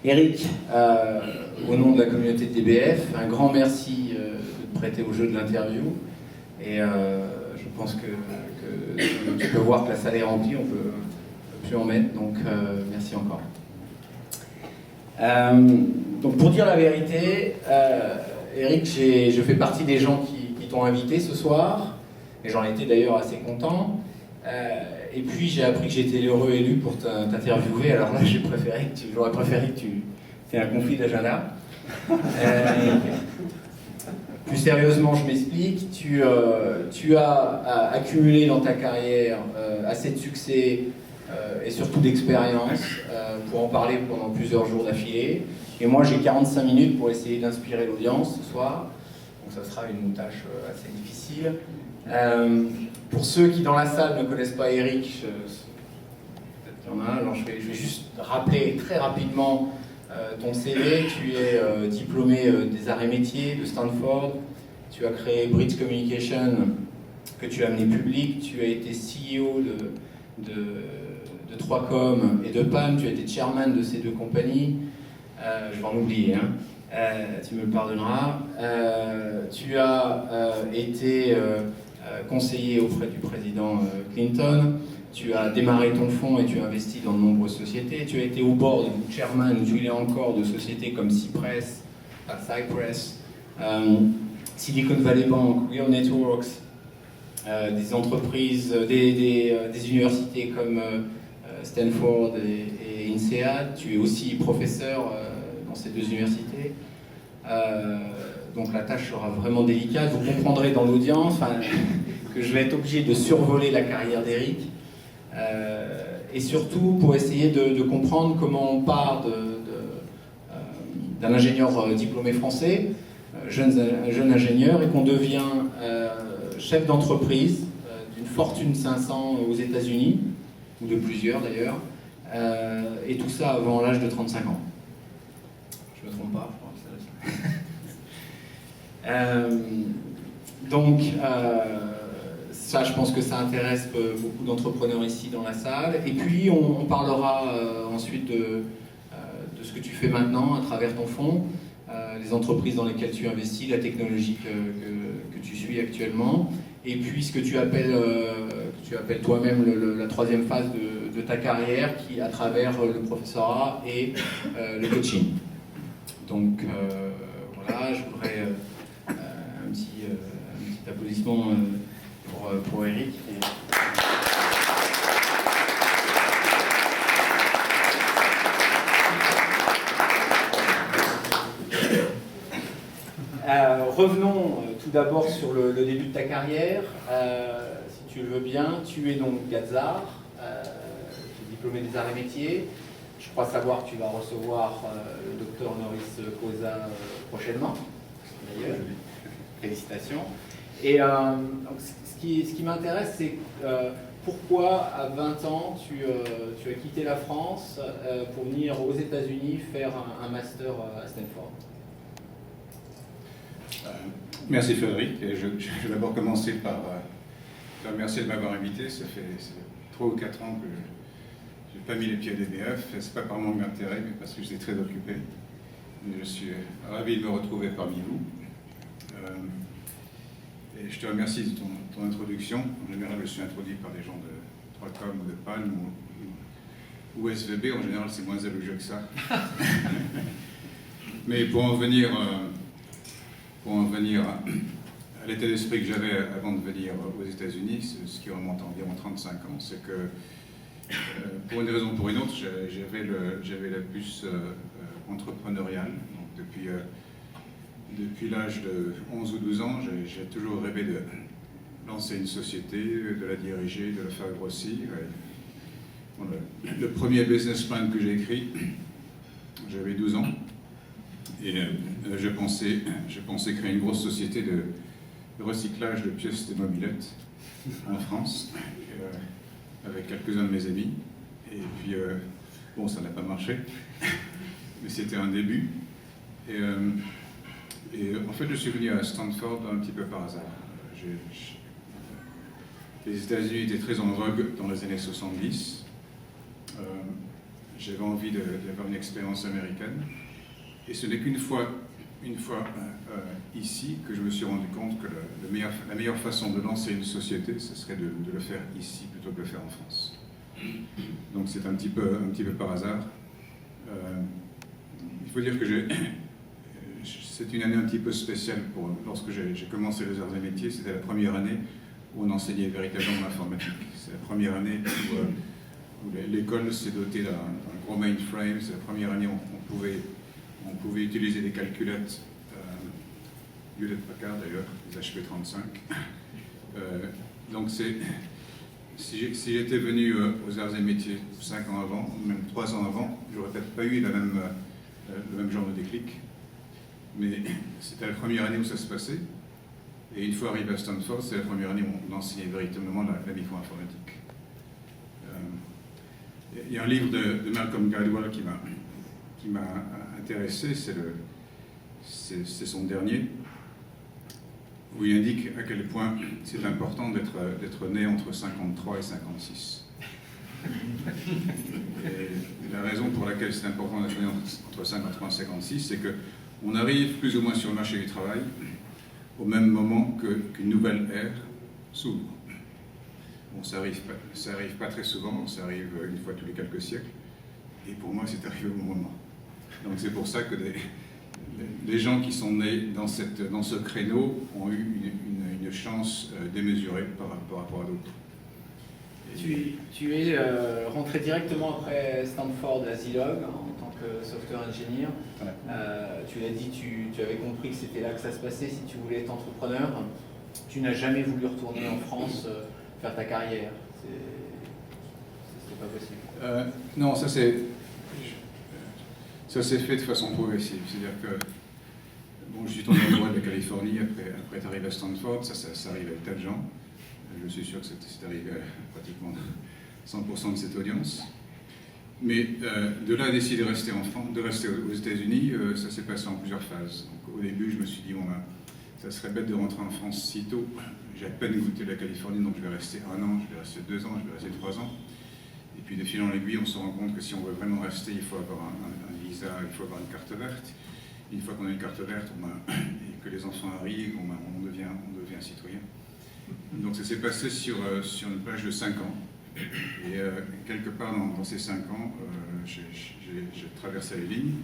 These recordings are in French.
Eric, au nom de la communauté de DBF, un grand merci de te prêter au jeu de l'interview. Et je pense que tu peux voir que la salle est remplie, on peut plus en mettre, donc merci encore. Donc pour dire la vérité, Eric, je fais partie des gens qui t'ont invité ce soir, et j'en étais d'ailleurs assez content. Et puis j'ai appris que j'étais l'heureux élu pour t'interviewer, alors là j'aurais préféré que tu aies un conflit d'agenda. Plus sérieusement, je m'explique, tu as accumulé dans ta carrière assez de succès et surtout d'expérience pour en parler pendant plusieurs jours d'affilée. Et moi j'ai 45 minutes pour essayer d'inspirer l'audience ce soir, donc ça sera une tâche assez difficile. Pour ceux qui dans la salle ne connaissent pas Eric, peut-être qu'il y en a un, alors je vais juste rappeler très rapidement ton CV. Tu es diplômé des arts et métiers de Stanford, tu as créé Bridge Communication que tu as amené public, tu as été CEO de 3Com et de PAM, tu as été chairman de ces deux compagnies, je vais en oublier, hein. Tu me pardonneras. Tu as été conseiller auprès du président Clinton, tu as démarré ton fonds et tu as investi dans de nombreuses sociétés, tu as été au board ou chairman, ou tu l'es encore, de sociétés comme Cypress, Silicon Valley Bank, Real Networks, des entreprises, des universités comme Stanford et INSEAD. Tu es aussi professeur dans ces deux universités. Donc la tâche sera vraiment délicate. Vous comprendrez dans l'audience que je vais être obligé de survoler la carrière d'Eric. Et surtout pour essayer de comprendre comment on part d'un ingénieur diplômé français, jeune ingénieur, et qu'on devient chef d'entreprise d'une Fortune 500 aux États-Unis, ou de plusieurs d'ailleurs, et tout ça avant l'âge de 35 ans. Je me trompe pas, je crois que c'est donc, ça, je pense que ça intéresse beaucoup d'entrepreneurs ici dans la salle. Et puis, on parlera ensuite de ce que tu fais maintenant à travers ton fonds, les entreprises dans lesquelles tu investis, la technologie que tu suis actuellement, et puis ce que tu appelles toi-même la troisième phase de ta carrière, qui à travers le professorat et le coaching. Donc, voilà, je voudrais un petit applaudissement pour Eric. Revenons tout d'abord sur le début de ta carrière. Si tu le veux bien, tu es donc Gazar, tu es diplômé des arts et métiers. Je crois savoir que tu vas recevoir le docteur honoris causa prochainement. D'ailleurs, félicitations. Et donc, ce qui m'intéresse, c'est pourquoi à 20 ans tu as quitté la France pour venir aux États-Unis faire un master à Stanford. Merci Frédéric. Je vais d'abord commencer par te remercier de m'avoir invité. Ça fait 3 ou 4 ans que je n'ai pas mis les pieds à DBF. Ce n'est pas par manque d'intérêt, mais parce que j'étais très occupé. Je suis ravi de me retrouver parmi vous. Et je te remercie de ton introduction. En général, je suis introduit par des gens de 3Com ou de Palm ou SVB. En général, c'est moins élogieux que ça. Mais pour en venir à l'état d'esprit que j'avais avant de venir aux États-Unis, ce qui remonte à environ 35 ans, c'est que pour une raison ou pour une autre, j'avais la puce entrepreneuriale. Donc depuis l'âge de 11 ou 12 ans, j'ai toujours rêvé de lancer une société, de la diriger, de la faire grossir. Bon, le premier business plan que j'ai écrit, j'avais 12 ans. Et je pensais créer une grosse société de recyclage de pièces de mobylettes en France, avec quelques-uns de mes amis. Et puis, bon, ça n'a pas marché, mais c'était un début. Et en fait, je suis venu à Stanford un petit peu par hasard. Les États-Unis étaient très en vogue dans les années 70. j'avais envie d'avoir une expérience américaine. Et ce n'est qu'une fois ici que je me suis rendu compte que la meilleure façon de lancer une société, ce serait de le faire ici plutôt que de le faire en France. Donc c'est un petit peu par hasard. Il faut dire que c'est une année un petit peu spéciale lorsque j'ai commencé les arts et métiers. C'était la première année où on enseignait véritablement l'informatique. C'est la première année où l'école s'est dotée d'un gros mainframe. C'est la première année où on pouvait utiliser des calculettes, Hewlett-Packard d'ailleurs, les HP35. Donc si j'étais venu aux arts et métiers 5 ans avant, même 3 ans avant, j'aurais peut-être pas eu le même genre de déclic. Mais c'était la première année où ça se passait. Et une fois arrivé à Stanford, c'est la première année où on enseignait véritablement la micro-informatique. Il y a un livre de Malcolm Gladwell qui m'a intéressé, c'est son dernier, où il indique à quel point c'est important d'être né entre 53 et 56. Et la raison pour laquelle c'est important d'être né entre 53 et 56, c'est qu'on arrive plus ou moins sur le marché du travail au même moment qu'une nouvelle ère s'ouvre. Bon, ça arrive pas très souvent, ça arrive une fois tous les quelques siècles, et pour moi c'est arrivé au bon moment. Donc c'est pour ça que les gens qui sont nés dans ce créneau ont eu une chance démesurée par rapport à d'autres. Tu es rentré directement après Stanford à Zilog en tant que software engineer. Ouais. Tu l'as dit, tu avais compris que c'était là que ça se passait si tu voulais être entrepreneur. Tu n'as jamais voulu retourner en France faire ta carrière. C'était pas possible. Non, ça s'est fait de façon progressive. C'est-à-dire que bon, je suis tombé amoureux de la Californie après être arrivé à Stanford, ça arrive avec tas de gens. Je suis sûr que c'est arrivé à pratiquement 100% de cette audience. Mais de là à décider de rester en France, de rester aux États-Unis, ça s'est passé en plusieurs phases. Donc, au début, je me suis dit, bon, ça serait bête de rentrer en France si tôt. J'ai à peine goûté la Californie, donc je vais rester 1 an, je vais rester 2 ans, je vais rester 3 ans. Et puis de fil en aiguille, on se rend compte que si on veut vraiment rester, il faut avoir un visa, il faut avoir une carte verte. Une fois qu'on a une carte verte, et que les enfants arrivent, on devient citoyen. Donc ça s'est passé sur une plage de 5 ans. Et quelque part dans ces 5 ans, j'ai traversé les lignes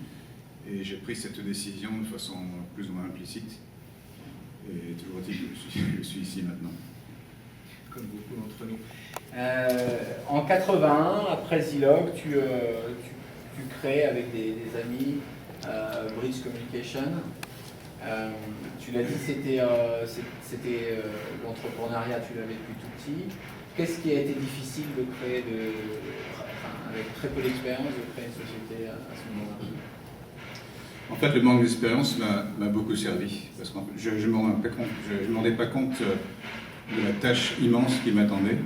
et j'ai pris cette décision de façon plus ou moins implicite. Et toujours est-il que je suis ici maintenant. Comme beaucoup d'entre nous. En 81, après Zilog, tu crées avec des amis Bridge Communication. Tu l'as dit, c'était l'entrepreneuriat, tu l'avais depuis tout petit. Qu'est-ce qui a été difficile de créer, avec très peu d'expérience, de créer une société à ce moment-là? En fait, le manque d'expérience m'a beaucoup servi, parce que je ne me rendais pas compte de la tâche immense qui m'attendait.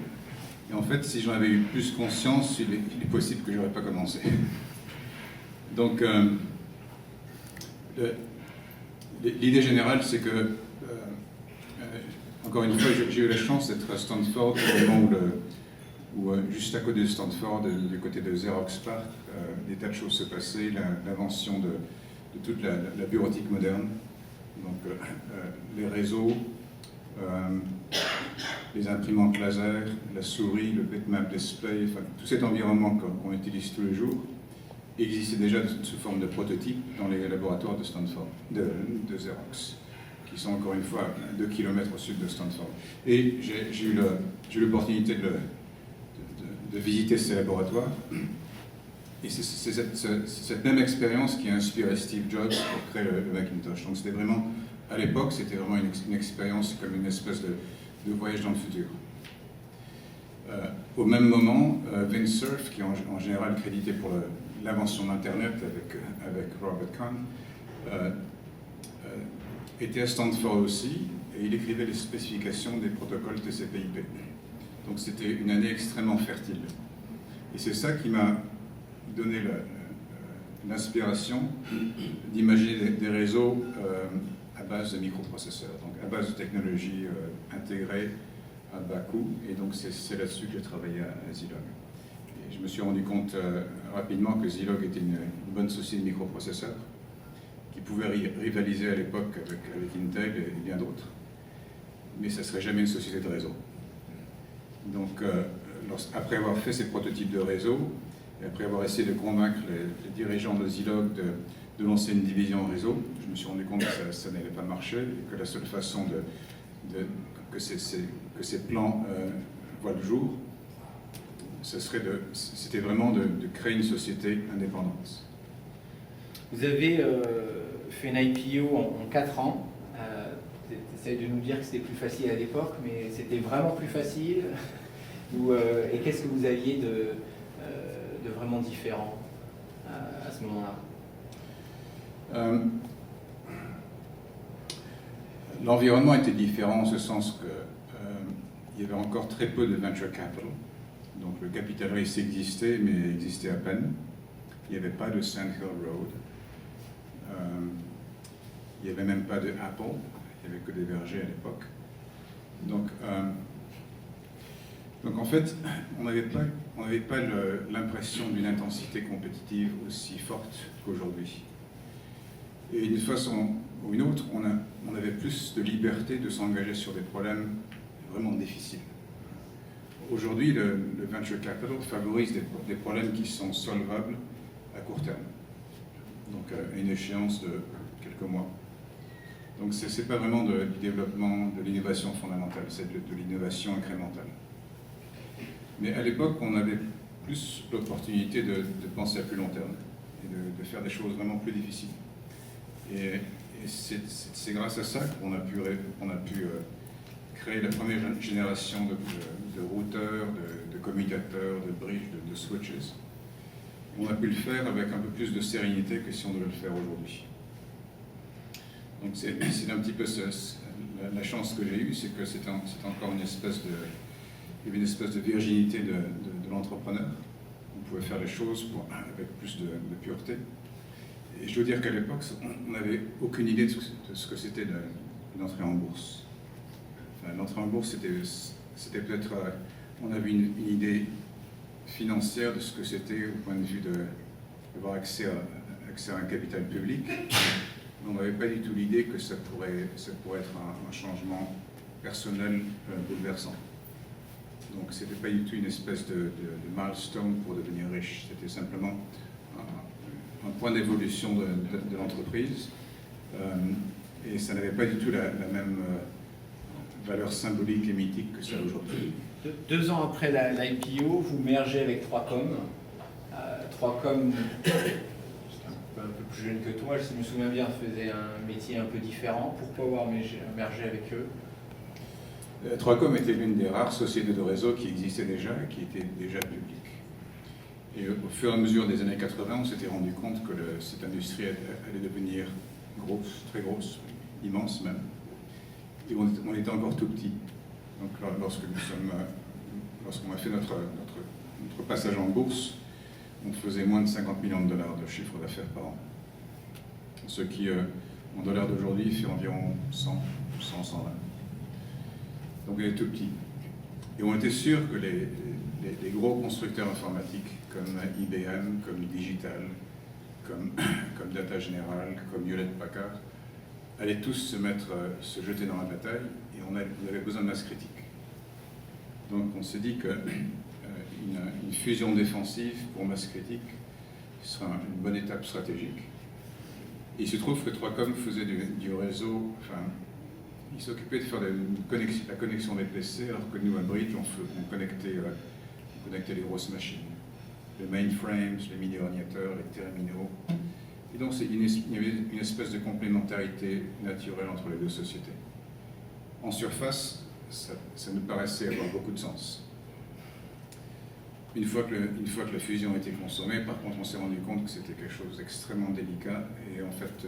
Et en fait, si j'en avais eu plus conscience, il est possible que je n'aurais pas commencé. Donc, l'idée générale, c'est que, encore une fois, j'ai eu la chance d'être à Stanford au moment où juste à côté de Stanford, du côté de Xerox PARC, des tas de choses se passaient, l'invention de toute la bureautique moderne, donc les réseaux, les imprimantes laser, la souris, le bitmap display, enfin, tout cet environnement qu'on utilise tous les jours existait déjà sous forme de prototype dans les laboratoires de Stanford, de Xerox, qui sont encore une fois à 2 km au sud de Stanford. Et j'ai eu l'opportunité de visiter ces laboratoires. Et c'est cette même expérience qui a inspiré Steve Jobs pour créer le Macintosh. Donc c'était vraiment, à l'époque, c'était vraiment une expérience comme une espèce de voyage dans le futur. Au même moment, Vint Cerf, qui est en général crédité pour l'invention d'Internet avec Robert Kahn, était à Stanford aussi, et il écrivait les spécifications des protocoles TCP/IP. Donc c'était une année extrêmement fertile. Et c'est ça qui m'a donné l'inspiration d'imaginer des réseaux à base de microprocesseurs, donc à base de technologies intégrées à bas coût, et donc c'est là-dessus que j'ai travaillé à Zilog. Et je me suis rendu compte rapidement que Zilog était une bonne société de microprocesseurs qui pouvait rivaliser à l'époque avec Intel et bien d'autres, mais ça ne serait jamais une société de réseau. Donc, après avoir fait ces prototypes de réseau, et après avoir essayé de convaincre les dirigeants de Zilog de lancer une division réseau, je me suis rendu compte que ça n'allait pas marcher et que la seule façon que ces plans voient le jour, c'était vraiment de créer une société indépendante. Vous avez fait une IPO en 4 ans. Tu essaies de nous dire que c'était plus facile à l'époque, mais c'était vraiment plus facile. Et qu'est-ce que vous aviez de vraiment différent à ce moment-là? L'environnement était différent en ce sens qu'il y avait encore très peu de venture capital. Donc le capital risque existait, mais existait à peine. Il n'y avait pas de Sand Hill Road. Il n'y avait même pas de Apple. Il n'y avait que des vergers à l'époque. Donc en fait, on n'avait pas l'impression d'une intensité compétitive aussi forte qu'aujourd'hui. Et d'une façon ou une autre, on avait plus de liberté de s'engager sur des problèmes vraiment difficiles. Aujourd'hui, le venture capital favorise des problèmes qui sont solvables à court terme, donc à une échéance de quelques mois. Donc ce n'est pas vraiment du développement, de l'innovation fondamentale, c'est de l'innovation incrémentale. Mais à l'époque, on avait plus l'opportunité de penser à plus long terme et de faire des choses vraiment plus difficiles. Et c'est grâce à ça qu'on a pu créer la première génération de routeurs, de commutateurs, de bridges, de switches. On a pu le faire avec un peu plus de sérénité que si on devait le faire aujourd'hui. Donc c'est un petit peu la chance que j'ai eue, c'est que c'était encore une espèce de virginité de l'entrepreneur. On pouvait faire les choses avec plus de pureté. Et je dois dire qu'à l'époque, on n'avait aucune idée de ce que c'était une entrée en bourse. Enfin, l'entrée en bourse, c'était peut-être... on avait une idée financière de ce que c'était au point de vue d'avoir accès à un capital public. Mais on n'avait pas du tout l'idée que ça pourrait être un changement personnel bouleversant. Donc ce n'était pas du tout une espèce de milestone pour devenir riche. C'était simplement un point d'évolution de l'entreprise. Et ça n'avait pas du tout la même valeur symbolique et mythique que ça a aujourd'hui. 2 ans après l'IPO, vous mergez avec 3Com. 3Com, un peu plus jeune que toi, si je me souviens bien, faisait un métier un peu différent. Pourquoi avoir mergé avec eux? 3Com était l'une des rares sociétés de réseau qui existait déjà et qui était déjà publique. Et au fur et à mesure des années 80, on s'était rendu compte que cette industrie allait devenir grosse, très grosse, immense même. Et on était encore tout petit. Donc lorsqu'on a fait notre passage en bourse, on faisait moins de 50 millions de dollars de chiffre d'affaires par an. Ce qui, en dollars d'aujourd'hui, fait environ 100, 120. Donc il est tout petit. Et on était sûr que les gros constructeurs informatiques comme IBM, comme Digital, comme Data General, comme Hewlett Packard, allaient tous se jeter dans la bataille et on avait besoin de masse critique. Donc on s'est dit qu'une fusion défensive pour masse critique sera une bonne étape stratégique. Et il se trouve que 3Com faisait du réseau, enfin, il s'occupait de faire la connexion des PC, alors que nous, à Bridge, on connectait les grosses machines. Les mainframes, les mini-ordinateurs, les terminaux. Et donc, il y avait une espèce de complémentarité naturelle entre les deux sociétés. En surface, ça nous paraissait avoir beaucoup de sens. Une fois que la fusion a été consommée, par contre, on s'est rendu compte que c'était quelque chose d'extrêmement délicat et en fait,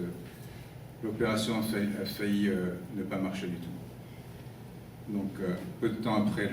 l'opération a failli ne pas marcher du tout. Donc, peu de temps après